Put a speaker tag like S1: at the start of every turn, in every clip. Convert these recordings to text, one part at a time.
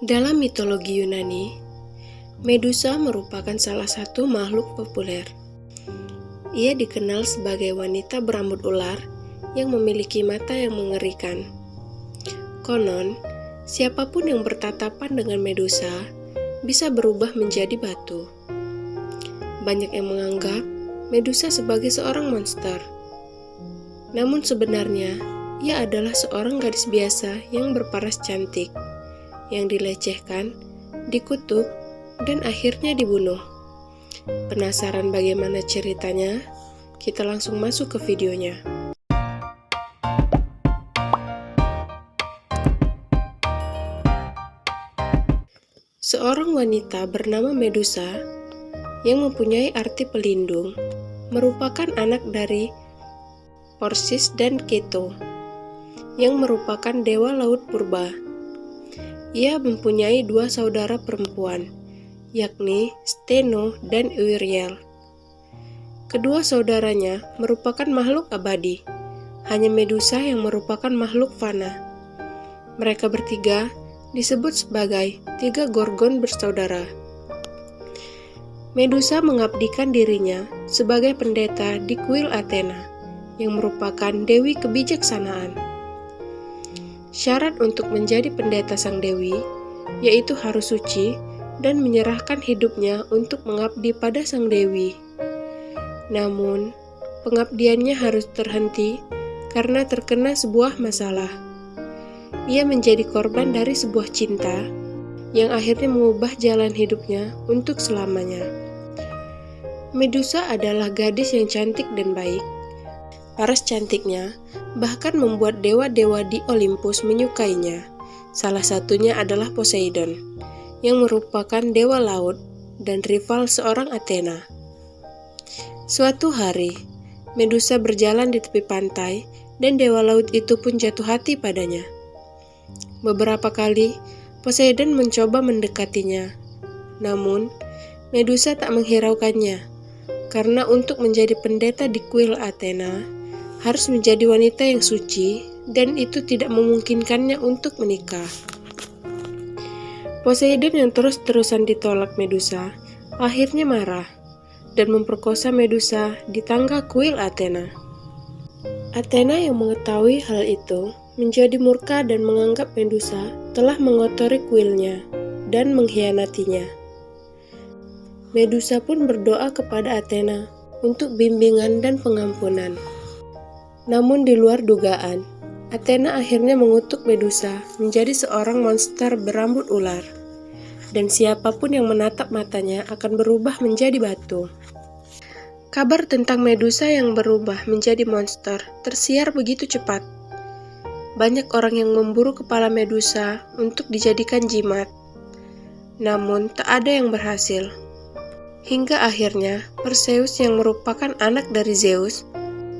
S1: Dalam mitologi Yunani, Medusa merupakan salah satu makhluk populer. Ia dikenal sebagai wanita berambut ular yang memiliki mata yang mengerikan. Konon, siapapun yang bertatapan dengan Medusa bisa berubah menjadi batu. Banyak yang menganggap Medusa sebagai seorang monster. Namun sebenarnya, ia adalah seorang gadis biasa yang berparas cantik, yang dilecehkan, dikutuk, dan akhirnya dibunuh. Penasaran bagaimana ceritanya? Kita langsung masuk ke videonya. Seorang wanita bernama Medusa yang mempunyai arti pelindung merupakan anak dari Phorcys dan Keto yang merupakan dewa laut purba. Ia mempunyai dua saudara perempuan, yakni Steno dan Euryale. Kedua saudaranya merupakan makhluk abadi, hanya Medusa yang merupakan makhluk fana. Mereka bertiga disebut sebagai tiga Gorgon bersaudara. Medusa mengabdikan dirinya sebagai pendeta di kuil Athena, yang merupakan dewi kebijaksanaan. Syarat untuk menjadi pendeta sang dewi, yaitu harus suci dan menyerahkan hidupnya untuk mengabdi pada sang dewi. Namun, pengabdiannya harus terhenti karena terkena sebuah masalah. Ia menjadi korban dari sebuah cinta yang akhirnya mengubah jalan hidupnya untuk selamanya. Medusa adalah gadis yang cantik dan baik. Paras cantiknya bahkan membuat dewa-dewa di Olympus menyukainya. Salah satunya adalah Poseidon, yang merupakan dewa laut dan rival seorang Athena. Suatu hari, Medusa berjalan di tepi pantai dan dewa laut itu pun jatuh hati padanya. Beberapa kali, Poseidon mencoba mendekatinya. Namun, Medusa tak menghiraukannya, karena untuk menjadi pendeta di kuil Athena, harus menjadi wanita yang suci, dan itu tidak memungkinkannya untuk menikah. Poseidon yang terus-terusan ditolak Medusa, akhirnya marah, dan memperkosa Medusa di tangga kuil Athena. Athena yang mengetahui hal itu, menjadi murka dan menganggap Medusa telah mengotori kuilnya, dan mengkhianatinya. Medusa pun berdoa kepada Athena untuk bimbingan dan pengampunan. Namun di luar dugaan, Athena akhirnya mengutuk Medusa menjadi seorang monster berambut ular, dan siapapun yang menatap matanya akan berubah menjadi batu. Kabar tentang Medusa yang berubah menjadi monster tersiar begitu cepat. Banyak orang yang memburu kepala Medusa untuk dijadikan jimat, namun tak ada yang berhasil. Hingga akhirnya Perseus yang merupakan anak dari Zeus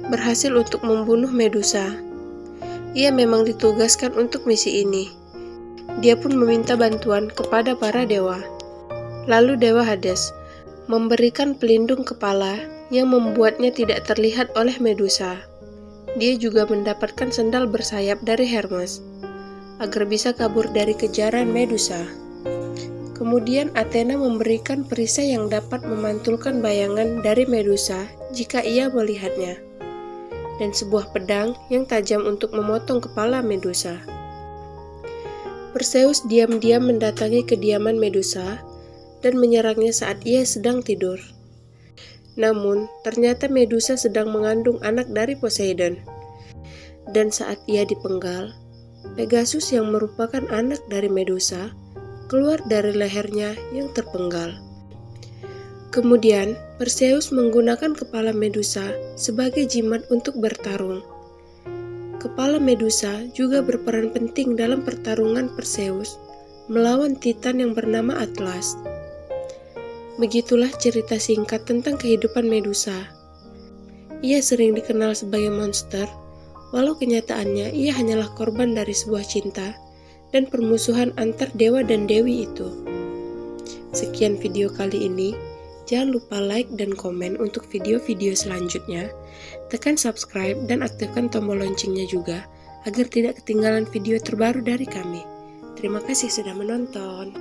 S1: berhasil untuk membunuh Medusa. Ia memang ditugaskan untuk misi ini. Dia pun meminta bantuan kepada para dewa. Lalu Dewa Hades memberikan pelindung kepala yang membuatnya tidak terlihat oleh Medusa. Dia juga mendapatkan sendal bersayap dari Hermes agar bisa kabur dari kejaran Medusa. Kemudian Athena memberikan perisai yang dapat memantulkan bayangan dari Medusa jika ia melihatnya, dan sebuah pedang yang tajam untuk memotong kepala Medusa. Perseus diam-diam mendatangi kediaman Medusa dan menyerangnya saat ia sedang tidur. Namun, ternyata Medusa sedang mengandung anak dari Poseidon. Dan saat ia dipenggal, Pegasus yang merupakan anak dari Medusa keluar dari lehernya yang terpenggal. Kemudian, Perseus menggunakan kepala Medusa sebagai jimat untuk bertarung. Kepala Medusa juga berperan penting dalam pertarungan Perseus melawan Titan yang bernama Atlas. Begitulah cerita singkat tentang kehidupan Medusa. Ia sering dikenal sebagai monster, walau kenyataannya ia hanyalah korban dari sebuah cinta dan permusuhan antar dewa dan dewi itu. Sekian video kali ini. Jangan lupa like dan komen untuk video-video selanjutnya. Tekan subscribe dan aktifkan tombol loncengnya juga agar tidak ketinggalan video terbaru dari kami. Terima kasih sudah menonton.